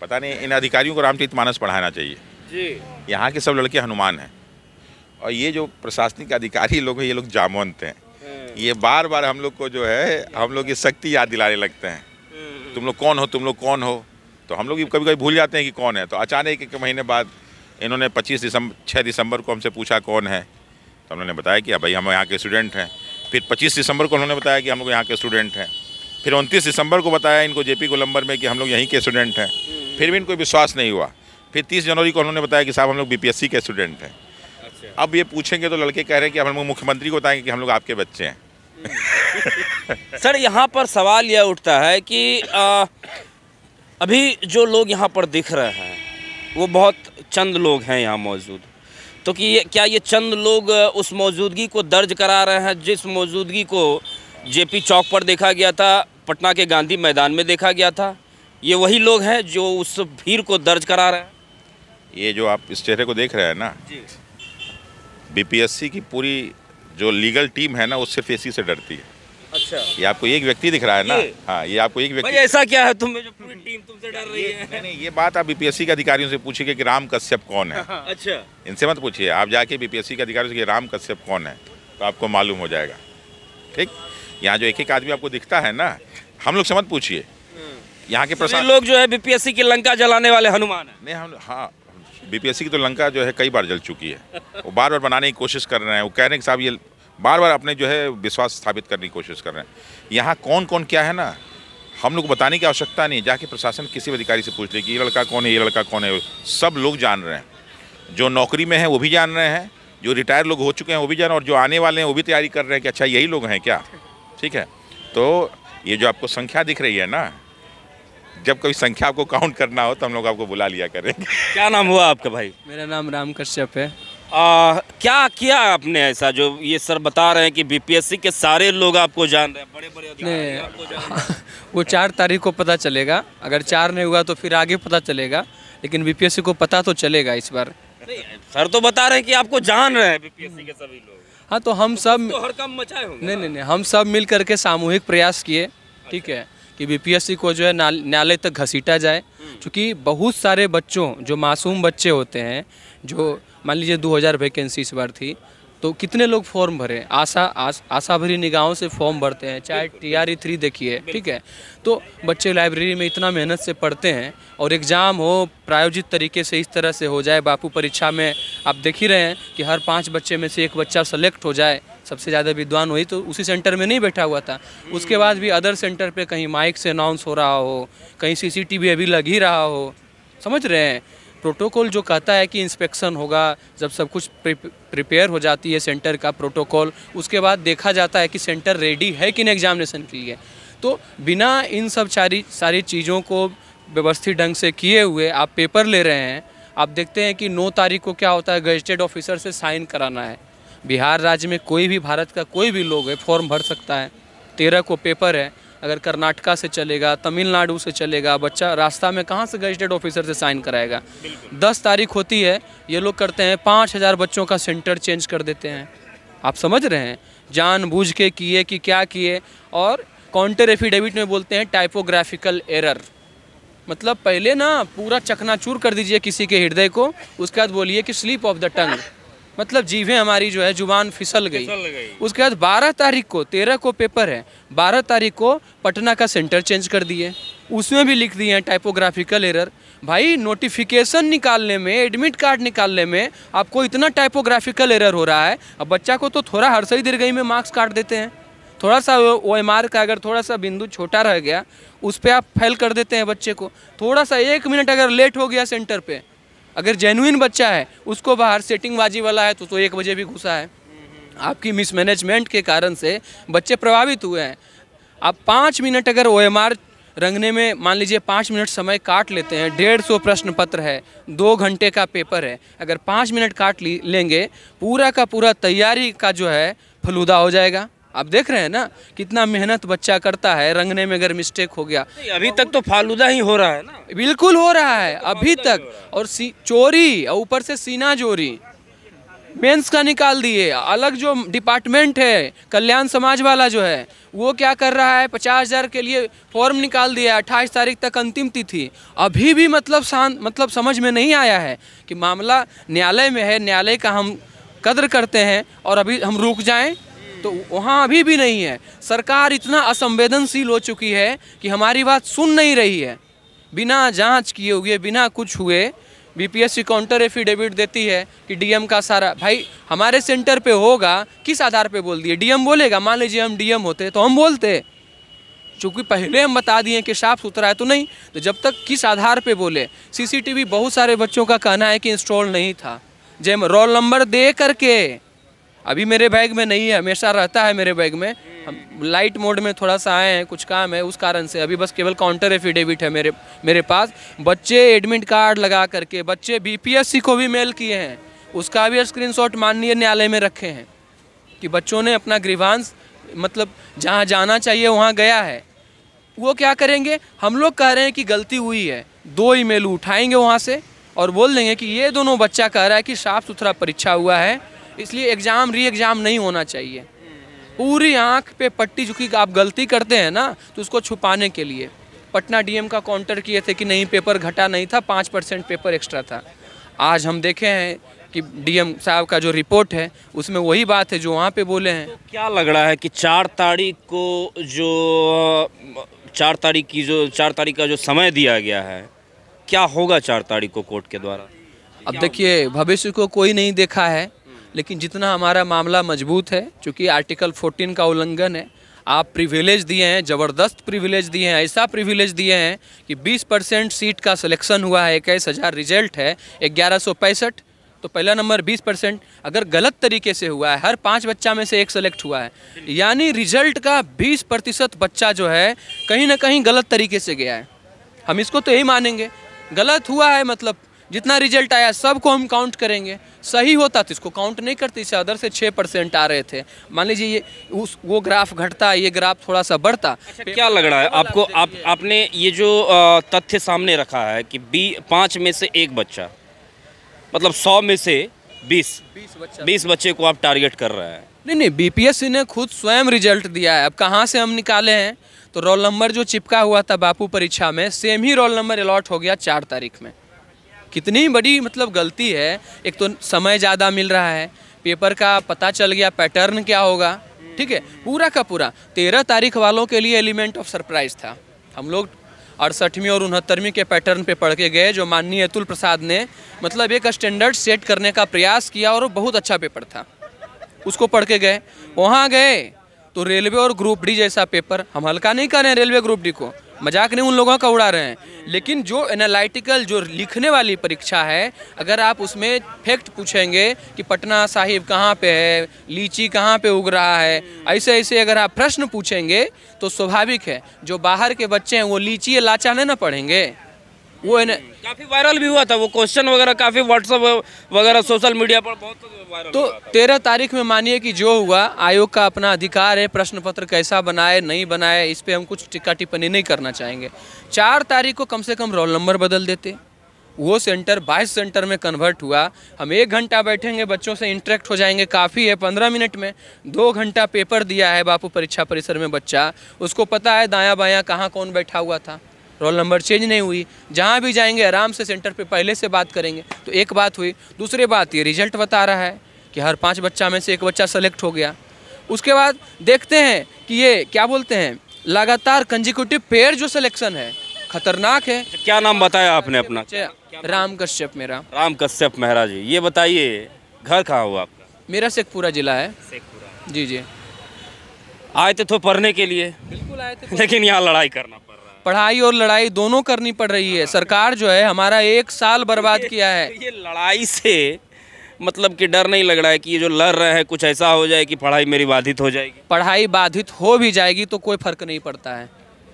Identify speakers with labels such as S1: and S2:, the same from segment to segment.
S1: पता नहीं इन अधिकारियों को रामचरितमानस पढ़ाना चाहिए
S2: जी।
S1: यहाँ के सब लड़के हनुमान हैं और ये जो प्रशासनिक अधिकारी लोग हैं ये लोग जामवंत हैं। ये बार बार हम लोग को जो है हम लोग की शक्ति याद दिलाने लगते हैं, तुम लोग कौन हो, तुम लोग कौन हो। तो हम लोग कभी कभी भूल जाते हैं कि कौन है। तो अचानक एक महीने बाद इन्होंने 6 दिसंबर को हमसे पूछा कौन है, तो हमने बताया कि भाई हम यहाँ के स्टूडेंट हैं। फिर 25 दिसंबर को उन्होंने बताया कि हम लोग यहाँ के स्टूडेंट हैं। फिर 29 दिसंबर को बताया इनको जेपी गोलंबर में कि हम लोग यहीं के स्टूडेंट हैं। फिर भी इनको विश्वास नहीं हुआ। फिर 30 जनवरी को उन्होंने बताया कि साहब हम लोग बीपीएससी के स्टूडेंट हैं। अच्छा। अब ये पूछेंगे तो लड़के कह रहे हैं कि हम लोग मुख्यमंत्री को बताएंगे कि हम लोग आपके बच्चे हैं।
S2: सर यहाँ पर सवाल यह उठता है कि अभी जो लोग यहाँ पर दिख रहे हैं वो बहुत चंद लोग हैं यहाँ मौजूद, तो कि क्या ये चंद लोग उस मौजूदगी को दर्ज करा रहे हैं जिस मौजूदगी को जेपी चौक पर देखा गया था, पटना के गांधी मैदान में देखा गया था? ये वही लोग हैं जो उस भीड़ को दर्ज करा रहे हैं?
S1: ये जो आप इस चेहरे को देख रहे हैं ना, बीपीएससी की पूरी जो लीगल टीम है ना वो सिर्फ इसी से डरती है। अच्छा, ये आपको एक व्यक्ति दिख रहा है ना? हाँ, ये आपको एक व्यक्ति।
S2: भाई ऐसा क्या है तुम्हें जो पूरी टीम तुमसे डर रही है?
S1: नहीं, ये बात आप बीपीएससी के अधिकारियों से पूछिए कि राम कश्यप कौन है।
S2: अच्छा,
S1: इनसे मत पूछिए, आप जाके बीपीएससी के अधिकारियों से कि राम कश्यप कौन है तो आपको मालूम हो जाएगा। ठीक, यहाँ जो एक एक आदमी आपको दिखता है ना, हम लोग से मत पूछिए। यहाँ के प्रशासन
S2: लोग जो है बीपीएससी की लंका जलाने वाले हनुमान है।
S1: नहीं, हम हाँ, बीपीएससी की तो लंका जो है कई बार जल चुकी है। वो बार बार बनाने की कोशिश कर रहे हैं। वो कह रहे हैं कि साहब ये बार बार अपने जो है विश्वास स्थापित करने की कोशिश कर रहे हैं। यहाँ कौन कौन क्या है ना, हम लोग बताने की आवश्यकता नहीं। जाके प्रशासन किसी भी अधिकारी से पूछ ले कि ये लड़का कौन है, ये लड़का कौन है। सब लोग जान रहे हैं। जो नौकरी में है वो भी जान रहे हैं, जो रिटायर लोग हो चुके हैं वो भी जान रहे हैं, और जो आने वाले हैं वो भी तैयारी कर रहे हैं कि अच्छा यही लोग हैं क्या। ठीक है, तो ये जो आपको संख्या दिख रही है ना, जब कभी संख्या आपको काउंट करना हो तो हम लोग आपको बुला लिया करेंगे।
S2: क्या नाम हुआ आपका भाई?
S3: मेरा नाम राम कश्यप है।
S2: क्या किया आपने ऐसा जो ये सर बता रहे हैं कि बीपीएससी के सारे लोग आपको जान रहे हैं, बड़े बड़े अधिकारी आपको जान रहे हैं?
S3: वो 4 तारीख को पता चलेगा। अगर 4 नहीं हुआ तो फिर आगे पता चलेगा, लेकिन बीपीएससी को पता तो चलेगा इस बार।
S2: नहीं, सर तो बता रहे हैं कि आपको जान रहे हैं बीपीएससी के सभी लोग।
S3: हाँ, तो हम सब
S2: तो हर काम मचाए होंगे।
S3: नहीं, हम सब मिल करके सामूहिक प्रयास किए। ठीक है, कि बीपीएससी को जो है न्यायालय तक घसीटा जाए, क्योंकि बहुत सारे बच्चों जो मासूम बच्चे होते हैं, जो मान लीजिए 2000 वैकेंसी इस बार थी, तो कितने लोग फॉर्म भरे, आशा भरी निगाहों से फॉर्म भरते हैं। चाहे TRE 3 देखिए, ठीक है, तो बच्चे लाइब्रेरी में इतना मेहनत से पढ़ते हैं और एग्ज़ाम हो प्रायोजित तरीके से इस तरह से हो जाए। बापू परीक्षा में आप देख ही रहे हैं कि हर 5 बच्चे में से एक बच्चा सेलेक्ट हो जाए, सबसे ज़्यादा विद्वान वही तो उसी सेंटर में नहीं बैठा हुआ था। उसके बाद भी अदर सेंटर पे कहीं माइक से अनाउंस हो रहा हो, कहीं CCTV अभी लग ही रहा हो। समझ रहे हैं? प्रोटोकॉल जो कहता है कि इंस्पेक्शन होगा, जब सब कुछ प्रिपेयर हो जाती है सेंटर का प्रोटोकॉल, उसके बाद देखा जाता है कि सेंटर रेडी है कि नहीं एग्जामिनेशन के लिए। तो बिना इन सब सारी चीज़ों को व्यवस्थित ढंग से किए हुए आप पेपर ले रहे हैं। आप देखते हैं कि 9 तारीख को क्या होता है, गजेटेड ऑफिसर से साइन कराना है। बिहार राज्य में कोई भी भारत का कोई भी लोग है फॉर्म भर सकता है। 13 को पेपर है। अगर कर्नाटका से चलेगा, तमिलनाडु से चलेगा, बच्चा रास्ता में कहाँ से गजेटेड ऑफिसर से साइन कराएगा? 10 तारीख होती है, ये लोग करते हैं 5000 बच्चों का सेंटर चेंज कर देते हैं। आप समझ रहे हैं? जानबूझ के किए कि क्या किए। और काउंटर एफिडेविट में बोलते हैं टाइपोग्राफिकल एरर। मतलब पहले ना पूरा चकनाचूर कर दीजिए किसी के हृदय को, उसके बाद बोलिए कि स्लिप ऑफ द टंग, मतलब जीभें हमारी जो है जुबान फिसल गई। उसके बाद 12 तारीख को, 13 को पेपर है, 12 तारीख को पटना का सेंटर चेंज कर दिए। उसमें भी लिख दिए हैं टाइपोग्राफिकल एरर। भाई नोटिफिकेशन निकालने में, एडमिट कार्ड निकालने में आपको इतना टाइपोग्राफिकल एरर हो रहा है। अब बच्चा को तो थोड़ा हर्षई दीर्घई में मार्क्स काट देते हैं। थोड़ा सा OMR का अगर थोड़ा सा बिंदु छोटा रह गया उस पर आप फेल कर देते हैं बच्चे को। थोड़ा सा 1 मिनट अगर लेट हो गया सेंटर पे, अगर जेन्युइन बच्चा है उसको बाहर सेटिंगबाजी वाला है तो 1 बजे भी घुसा है। आपकी मिसमैनेजमेंट के कारण से बच्चे प्रभावित हुए हैं। आप 5 मिनट अगर OMR रंगने में मान लीजिए 5 मिनट समय काट लेते हैं, 150 प्रश्न पत्र है, 2 घंटे का पेपर है, अगर 5 मिनट काट लेंगे पूरा का पूरा तैयारी का जो है फलूदा हो जाएगा। आप देख रहे हैं ना कितना मेहनत बच्चा करता है, रंगने में अगर मिस्टेक हो गया।
S2: अभी तक तो फालूदा ही हो रहा है ना।
S3: बिल्कुल हो रहा है अभी तक। और चोरी और ऊपर से सीना चोरी। मेंस का निकाल दिए। अलग जो डिपार्टमेंट है कल्याण समाज वाला जो है वो क्या कर रहा है, 50,000 के लिए फॉर्म निकाल दिया, 28 तारीख तक अंतिम तिथि। अभी भी मतलब समझ में नहीं आया है कि मामला न्यायालय में है, न्यायालय का हम कद्र करते हैं और अभी हम रुक जाएं, तो वहाँ अभी भी नहीं है। सरकार इतना असंवेदनशील हो चुकी है कि हमारी बात सुन नहीं रही है। बिना जांच किए हुए, बिना कुछ हुए बीपीएससी काउंटर एफिडेविट देती है कि डीएम का सारा, भाई हमारे सेंटर पे होगा, किस आधार पे बोल दिए? डीएम बोलेगा, मान लीजिए हम डीएम होते तो हम बोलते, चूँकि पहले हम बता दिए कि साफ सुथरा है तो नहीं, तो जब तक किस आधार पे बोले? सीसीटीवी बहुत सारे बच्चों का कहना है कि इंस्टॉल नहीं था, जब रोल नंबर दे करके, अभी मेरे बैग में नहीं है, हमेशा रहता है मेरे बैग में, हम लाइट मोड में थोड़ा सा आए हैं, कुछ काम है उस कारण से अभी बस केवल काउंटर एफिडेविट है मेरे पास। बच्चे एडमिट कार्ड लगा करके, बच्चे बीपीएससी को भी मेल किए हैं, उसका भी स्क्रीनशॉट माननीय न्यायालय में रखे हैं कि बच्चों ने अपना ग्रीवांस मतलब जहाँ जाना चाहिए वहाँ गया है। वो क्या करेंगे? हम लोग कह रहे हैं कि गलती हुई है, 2 ईमेल उठाएंगे वहाँ से और बोल देंगे कि ये दोनों बच्चा कह रहा है कि साफ़ सुथरा परीक्षा हुआ है, इसलिए एग्ज़ाम री एग्ज़ाम नहीं होना चाहिए। पूरी आंख पे पट्टी, चूँकि आप गलती करते हैं ना तो उसको छुपाने के लिए पटना डीएम का काउंटर किए थे कि नहीं पेपर घटा नहीं था, 5% पेपर एक्स्ट्रा था। आज हम देखे हैं कि डीएम साहब का जो रिपोर्ट है उसमें वही बात है जो वहाँ पे बोले हैं।
S2: तो क्या लग रहा है कि 4 तारीख का जो समय दिया गया है, क्या होगा 4 तारीख को कोर्ट के द्वारा?
S3: अब देखिए, भविष्य को कोई नहीं देखा है, लेकिन जितना हमारा मामला मजबूत है, चूँकि आर्टिकल 14 का उल्लंघन है, आप प्रिविलेज दिए हैं, ज़बरदस्त प्रिविलेज दिए हैं, ऐसा प्रिविलेज दिए हैं कि 20% सीट का सिलेक्शन हुआ है, 21,000 रिजल्ट है, 1165, तो पहला नंबर 20%, अगर गलत तरीके से हुआ है, हर 5 बच्चा में से 1 सेलेक्ट हुआ है, यानी रिजल्ट का 20% बच्चा जो है कहीं ना कहीं गलत तरीके से गया है। हम इसको तो यही मानेंगे, गलत हुआ है मतलब जितना रिजल्ट आया सबको हम काउंट करेंगे। सही होता तो इसको काउंट नहीं करते, इससे अदर से 6% आ रहे थे। मान लीजिए ये वो ग्राफ घटता, ये ग्राफ थोड़ा सा बढ़ता।
S2: अच्छा, क्या लग रहा है आपको? आपने ये जो तथ्य सामने रखा है कि 5 में से 1 बच्चा, मतलब 100 में से 20 बच्चे को आप टारगेट कर रहे हैं।
S3: नहीं, बीपीएससी ने खुद स्वयं रिजल्ट दिया है। अब कहाँ से हम निकाले हैं? तो रोल नंबर जो चिपका हुआ था बापू परीक्षा में, सेम ही रोल नंबर अलॉट हो गया 4 तारीख में। कितनी बड़ी मतलब गलती है। एक तो समय ज़्यादा मिल रहा है, पेपर का पता चल गया पैटर्न क्या होगा, ठीक है, पूरा का पूरा। 13 तारीख वालों के लिए एलिमेंट ऑफ सरप्राइज था। हम लोग 68वीं और 69वीं के पैटर्न पे पढ़ के गए, जो माननीय अतुल प्रसाद ने मतलब एक स्टैंडर्ड सेट करने का प्रयास किया और वो बहुत अच्छा पेपर था, उसको पढ़ के गए। वहाँ गए तो रेलवे और ग्रुप डी जैसा पेपर, हम हल्का नहीं कर रहे हैं रेलवे ग्रुप डी को, मजाक नहीं उन लोगों का उड़ा रहे हैं, लेकिन जो एनालिटिकल जो लिखने वाली परीक्षा है, अगर आप उसमें फैक्ट पूछेंगे कि पटना साहिब कहाँ पे है, लीची कहाँ पे उग रहा है, ऐसे ऐसे अगर आप प्रश्न पूछेंगे तो स्वाभाविक है जो बाहर के बच्चे हैं वो लीची या लाचा नहीं ना पढ़ेंगे। वो है
S2: काफ़ी वायरल भी हुआ था वो क्वेश्चन वगैरह, काफ़ी व्हाट्सएप वगैरह सोशल मीडिया पर बहुत वायरल
S3: तो 13 तारीख में मानिए कि जो हुआ, आयोग का अपना अधिकार है, प्रश्न पत्र कैसा बनाए नहीं बनाए इस पे हम कुछ टिक्का टिप्पणी नहीं करना चाहेंगे। 4 तारीख को कम से कम रोल नंबर बदल देते, वो सेंटर 22 सेंटर में कन्वर्ट हुआ। हम 1 घंटा बैठेंगे, बच्चों से इंटरेक्ट हो जाएंगे, काफ़ी है। 15 मिनट में 2 घंटा पेपर दिया है बापू परीक्षा परिसर में बच्चा, उसको पता है दायां बायां कहाँ कौन बैठा हुआ था, रोल नंबर चेंज नहीं हुई। जहाँ भी जाएंगे आराम से सेंटर पे पहले से बात करेंगे। तो एक बात हुई। दूसरी बात ये रिजल्ट बता रहा है कि हर 5 बच्चा में से 1 बच्चा सेलेक्ट हो गया। उसके बाद देखते हैं कि ये क्या बोलते हैं, लगातार कंजिक्यूटिव पेयर जो सिलेक्शन है खतरनाक है।
S2: क्या नाम बताया आपने अपना?
S3: राम कश्यप मेरा।
S2: राम कश्यप मेहरा जी, ये बताइए घर कहाँ हुआ आपका?
S3: मेरा शेखपुरा जिला है।
S2: शेखपुरा।
S3: जी जी।
S2: आए थे तो पढ़ने के लिए?
S3: बिल्कुल आए थे,
S2: लेकिन यहाँ लड़ाई करना पड़ रहा है।
S3: पढ़ाई और लड़ाई दोनों करनी पड़ रही है। सरकार जो है हमारा 1 साल बर्बाद किया है।
S2: ये लड़ाई से मतलब कि डर नहीं लग रहा है कि ये जो लड़ रहे हैं कुछ ऐसा हो जाए कि पढ़ाई मेरी बाधित हो जाएगी?
S3: पढ़ाई बाधित हो भी जाएगी तो कोई फर्क नहीं पड़ता है।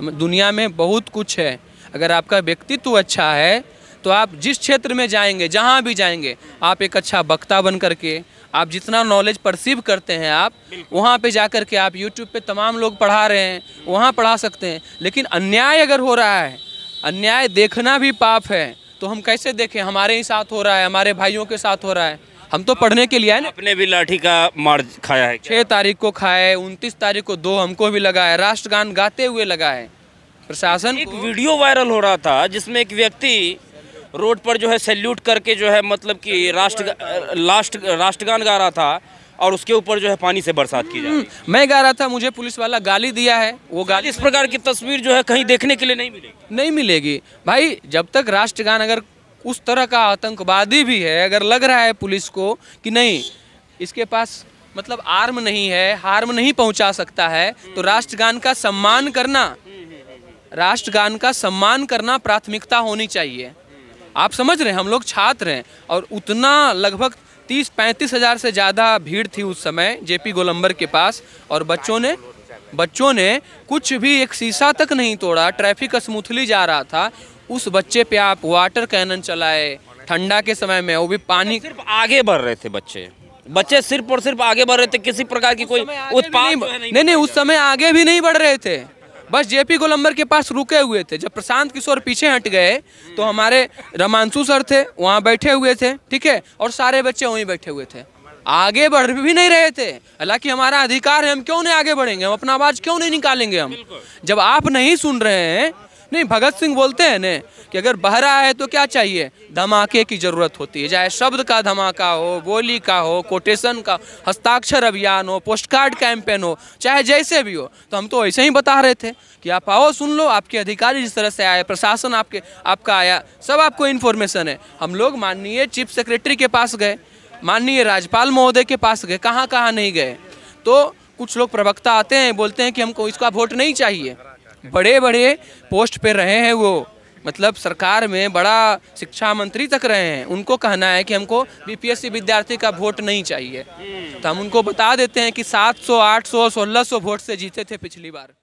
S3: दुनिया में बहुत कुछ है, अगर आपका व्यक्तित्व अच्छा है तो आप जिस क्षेत्र में जाएंगे, जहाँ भी जाएंगे, आप एक अच्छा वक्ता बन करके, आप जितना नॉलेज परसीव करते हैं आप वहाँ पे जा कर के, आप यूट्यूब पे तमाम लोग पढ़ा रहे हैं, वहाँ पढ़ा सकते हैं। लेकिन अन्याय अगर हो रहा है, अन्याय देखना भी पाप है, तो हम कैसे देखें? हमारे ही साथ हो रहा है, हमारे भाइयों के साथ हो रहा है, हम तो पढ़ने के लिए आए ना।
S2: आपने भी लाठी का मार खाया है क्या?
S3: 6 तारीख को खाए, 29 तारीख को 2 हमको भी लगा है, राष्ट्रगान गाते हुए लगा है। प्रशासन
S2: एक वीडियो वायरल हो रहा था जिसमें एक व्यक्ति रोड पर जो है सैल्यूट करके जो है मतलब कि राष्ट्रगान गा रहा था और उसके ऊपर जो है पानी से बरसात की जा रही है।
S3: मैं गा रहा था, मुझे पुलिस वाला गाली दिया है। वो गाली
S2: इस प्रकार की तस्वीर जो है कहीं देखने के लिए नहीं मिलेगी।
S3: नहीं मिलेगी भाई। जब तक राष्ट्रगान अगर उस तरह का आतंकवादी भी है, अगर लग रहा है पुलिस को कि नहीं इसके पास मतलब आर्म नहीं है, हार्म नहीं पहुंचा सकता है, तो राष्ट्रगान का सम्मान करना प्राथमिकता होनी चाहिए। आप समझ रहे हैं, हम लोग छात्र हैं और उतना लगभग 30-35 हज़ार से ज़्यादा भीड़ थी उस समय जेपी गोलंबर के पास, और बच्चों ने कुछ भी एक शीशा तक नहीं तोड़ा। ट्रैफिक स्मूथली जा रहा था। उस बच्चे पे आप वाटर कैनन चलाए ठंडा के समय में, वो भी पानी।
S2: सिर्फ आगे बढ़ रहे थे बच्चे सिर्फ और सिर्फ आगे बढ़ रहे थे, किसी प्रकार की कोई उत्पात
S3: नहीं, उस समय आगे भी नहीं बढ़ रहे थे, बस जेपी गोलंबर के पास रुके हुए थे। जब प्रशांत किशोर पीछे हट गए तो हमारे रमांशु सर थे वहाँ बैठे हुए थे, ठीक है, और सारे बच्चे वहीं बैठे हुए थे, आगे बढ़ भी नहीं रहे थे। हालांकि हमारा अधिकार है, हम क्यों नहीं आगे बढ़ेंगे, हम अपना आवाज़ क्यों नहीं निकालेंगे। हम जब आप नहीं सुन रहे हैं, नहीं भगत सिंह बोलते हैं न कि अगर बहरा है तो क्या चाहिए, धमाके की ज़रूरत होती है। चाहे शब्द का धमाका हो, बोली का हो, कोटेशन का, हस्ताक्षर अभियान हो, पोस्ट कार्ड कैंपेन हो, चाहे जैसे भी हो। तो हम तो ऐसे ही बता रहे थे कि आप आओ, सुन लो, आपके अधिकारी जिस तरह से आए, प्रशासन आपका आया, सब आपको इन्फॉर्मेशन है। हम लोग माननीय चीफ सेक्रेटरी के पास गए, माननीय राज्यपाल महोदय के पास गए, कहाँ कहाँ नहीं गए। तो कुछ लोग प्रवक्ता आते हैं, बोलते हैं कि हमको इसका वोट नहीं चाहिए। बड़े बड़े पोस्ट पे रहे हैं वो, मतलब सरकार में बड़ा शिक्षा मंत्री तक रहे हैं, उनको कहना है कि हमको बीपीएससी विद्यार्थी का वोट नहीं चाहिए। तो हम उनको बता देते हैं कि 700, 800, 1600 वोट से जीते थे पिछली बार।